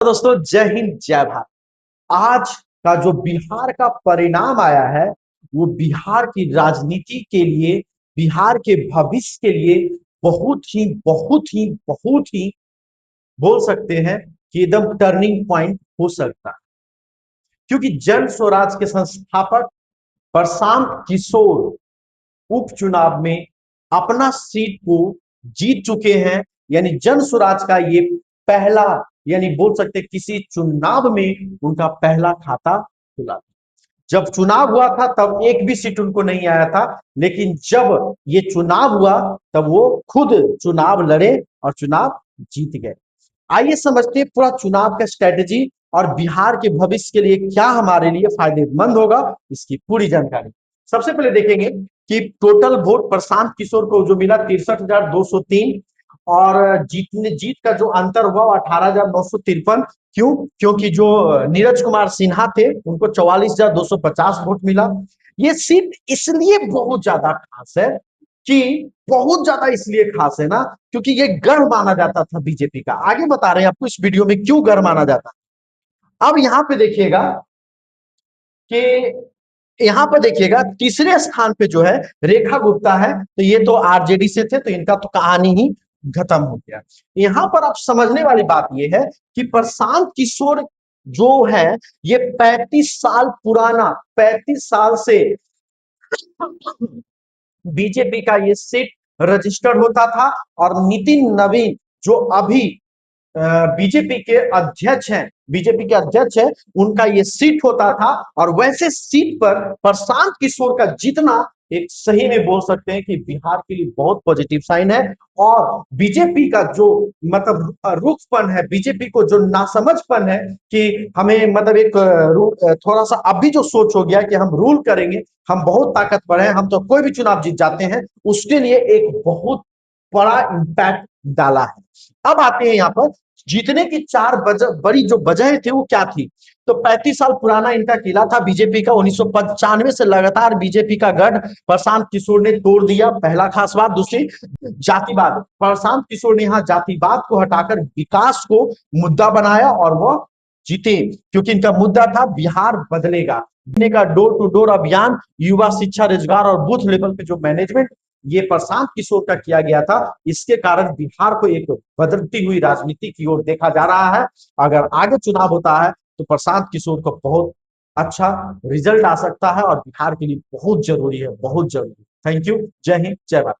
दोस्तों, जय हिंद जय भारत। आज का जो बिहार का परिणाम आया है वो बिहार की राजनीति के लिए, बिहार के भविष्य के लिए बहुत ही बोल सकते हैं कि एकदम टर्निंग पॉइंट हो सकता है। क्योंकि जन स्वराज के संस्थापक प्रशांत किशोर उपचुनाव में अपना सीट को जीत चुके हैं। यानी जन स्वराज का ये पहला, यानी बोल सकते हैं किसी चुनाव में उनका पहला खाता खुला। जब चुनाव हुआ था तब एक भी सीट उनको नहीं आया था, लेकिन जब ये चुनाव हुआ तब वो खुद चुनाव लड़े और चुनाव जीत गए। आइए समझते हैं पूरा चुनाव का स्ट्रेटेजी और बिहार के भविष्य के लिए क्या हमारे लिए फायदेमंद होगा, इसकी पूरी जानकारी। सबसे पहले देखेंगे कि टोटल वोट प्रशांत किशोर को जो मिला 63,203 और जीत का जो अंतर हुआ वो 18,953। क्यों? क्योंकि जो नीरज कुमार सिन्हा थे उनको 44,250 वोट मिला। ये सीट इसलिए बहुत ज्यादा खास है कि बहुत ज्यादा इसलिए खास है ना, क्योंकि ये गढ़ माना जाता था बीजेपी का। आगे बता रहे हैं आपको इस वीडियो में क्यों गढ़ माना जाता है। अब यहाँ पे देखिएगा कि यहाँ पर देखिएगा तीसरे स्थान पे जो है रेखा गुप्ता है। तो ये तो आरजेडी से थे, तो इनका तो कहानी ही खत्म हो गया। यहाँ पर आप समझने वाली बात ये है कि प्रशांत किशोर जो है ये 35 साल पुराना, 35 साल से बीजेपी का ये सीट रजिस्टर्ड होता था। और नितिन नवीन जो अभी बीजेपी के अध्यक्ष हैं, उनका ये सीट होता था। और वैसे सीट पर प्रशांत किशोर का जीतना एक सही में बोल सकते हैं कि बिहार के लिए बहुत पॉजिटिव साइन है। और बीजेपी का जो मतलब रुखपन है, बीजेपी को जो नासमझपन है कि हमें मतलब एक थोड़ा सा अभी जो सोच हो गया कि हम रूल करेंगे, हम बहुत ताकतवर हैं, हम तो कोई भी चुनाव जीत जाते हैं, उसके लिए एक बहुत बड़ा इंपैक्ट डाला है। अब आते हैं यहाँ पर जीतने की चार बड़ी जो वजह थी वो क्या थी। तो 35 साल पुराना इनका किला था बीजेपी का। 1995 से लगातार बीजेपी का गढ़ प्रशांत किशोर ने तोड़ दिया, पहला खास बात। दूसरी, जातिवाद। प्रशांत किशोर ने यहाँ जातिवाद को हटाकर विकास को मुद्दा बनाया और वह जीते, क्योंकि इनका मुद्दा था बिहार बदलेगा। का डोर टू डोर अभियान, युवा शिक्षा, रोजगार और बूथ लेवल पे जो मैनेजमेंट ये प्रशांत किशोर का किया गया था, इसके कारण बिहार को एक बदलती हुई राजनीति की ओर देखा जा रहा है। अगर आगे चुनाव होता है तो प्रशांत किशोर को बहुत अच्छा रिजल्ट आ सकता है और बिहार के लिए बहुत जरूरी है, बहुत जरूरी। Thank you. जय हिंद जय भारत।